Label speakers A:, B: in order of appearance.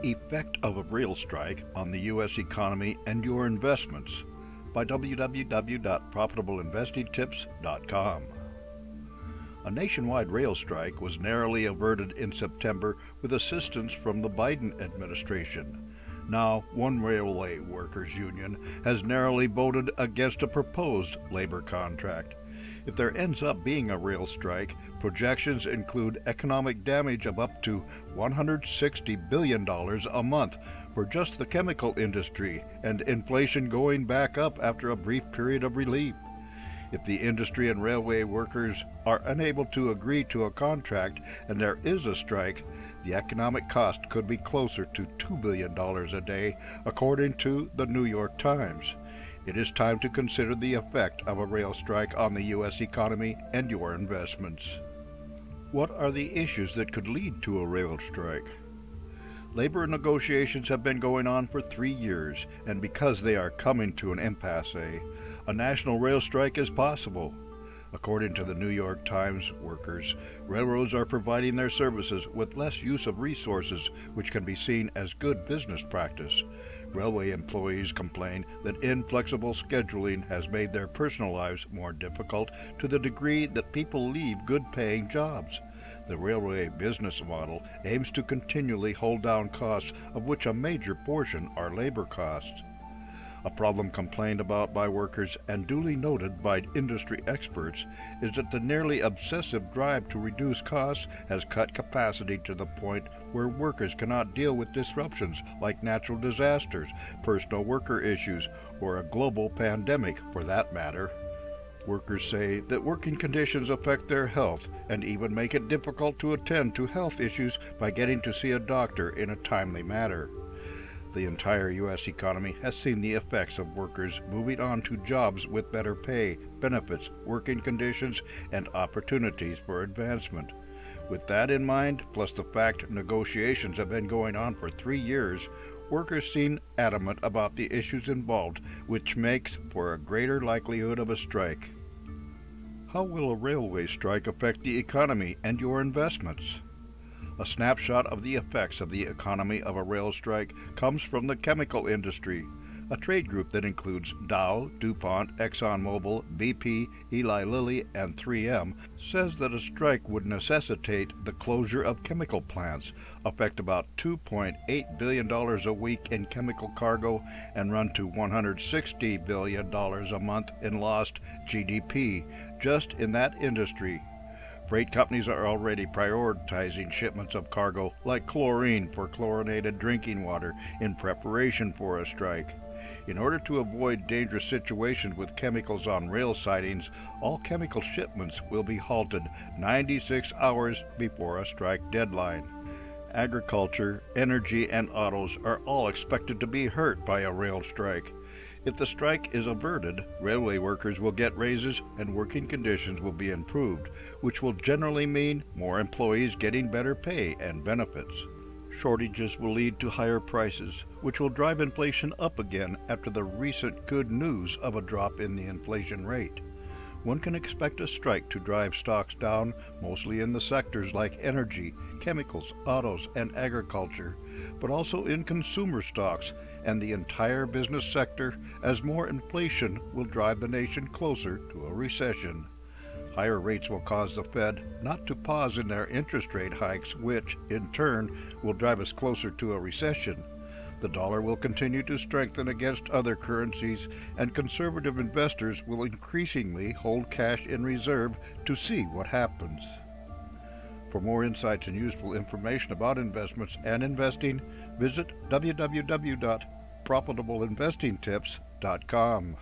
A: Effect of a Rail Strike on the U.S. Economy and Your Investments by www.profitableinvestingtips.com. A nationwide rail strike was narrowly averted in September with assistance from the Biden administration. Now, one railway workers' union has narrowly voted against a proposed labor contract. If there ends up being a rail strike, projections include economic damage of up to $160 billion a month for just the chemical industry, and inflation going back up after a brief period of relief. If the industry and railway workers are unable to agree to a contract and there is a strike, the economic cost could be closer to $2 billion a day, according to the New York Times. It is time to consider the effect of a rail strike on the U.S. economy and your investments. What are the issues that could lead to a rail strike? Labor negotiations have been going on for 3 years, and because they are coming to an impasse, a national rail strike is possible. According to the New York Times, workers, railroads are providing their services with less use of resources, which can be seen as good business practice. Railway employees complain that inflexible scheduling has made their personal lives more difficult to the degree that people leave good-paying jobs. The railway business model aims to continually hold down costs, of which a major portion are labor costs. A problem complained about by workers and duly noted by industry experts is that the nearly obsessive drive to reduce costs has cut capacity to the point where workers cannot deal with disruptions like natural disasters, personal worker issues, or a global pandemic for that matter. Workers say that working conditions affect their health and even make it difficult to attend to health issues by getting to see a doctor in a timely manner. The entire U.S. economy has seen the effects of workers moving on to jobs with better pay, benefits, working conditions, and opportunities for advancement. With that in mind, plus the fact negotiations have been going on for 3 years, workers seem adamant about the issues involved, which makes for a greater likelihood of a strike. How will a railway strike affect the economy and your investments? A snapshot of the effects of the economy of a rail strike comes from the chemical industry. A trade group that includes Dow, DuPont, ExxonMobil, BP, Eli Lilly, and 3M says that a strike would necessitate the closure of chemical plants, affect about $2.8 billion a week in chemical cargo, and run to $160 billion a month in lost GDP just in that industry. Freight companies are already prioritizing shipments of cargo like chlorine for chlorinated drinking water in preparation for a strike. In order to avoid dangerous situations with chemicals on rail sidings, all chemical shipments will be halted 96 hours before a strike deadline. Agriculture, energy, and autos are all expected to be hurt by a rail strike. If the strike is averted, railway workers will get raises and working conditions will be improved, which will generally mean more employees getting better pay and benefits. Shortages will lead to higher prices, which will drive inflation up again after the recent good news of a drop in the inflation rate. One can expect a strike to drive stocks down, mostly in the sectors like energy, chemicals, autos, and agriculture, but also in consumer stocks and the entire business sector, as more inflation will drive the nation closer to a recession. Higher rates will cause the Fed not to pause in their interest rate hikes, which, in turn, will drive us closer to a recession. The dollar will continue to strengthen against other currencies, and conservative investors will increasingly hold cash in reserve to see what happens. For more insights and useful information about investments and investing, visit www.profitableinvestingtips.com.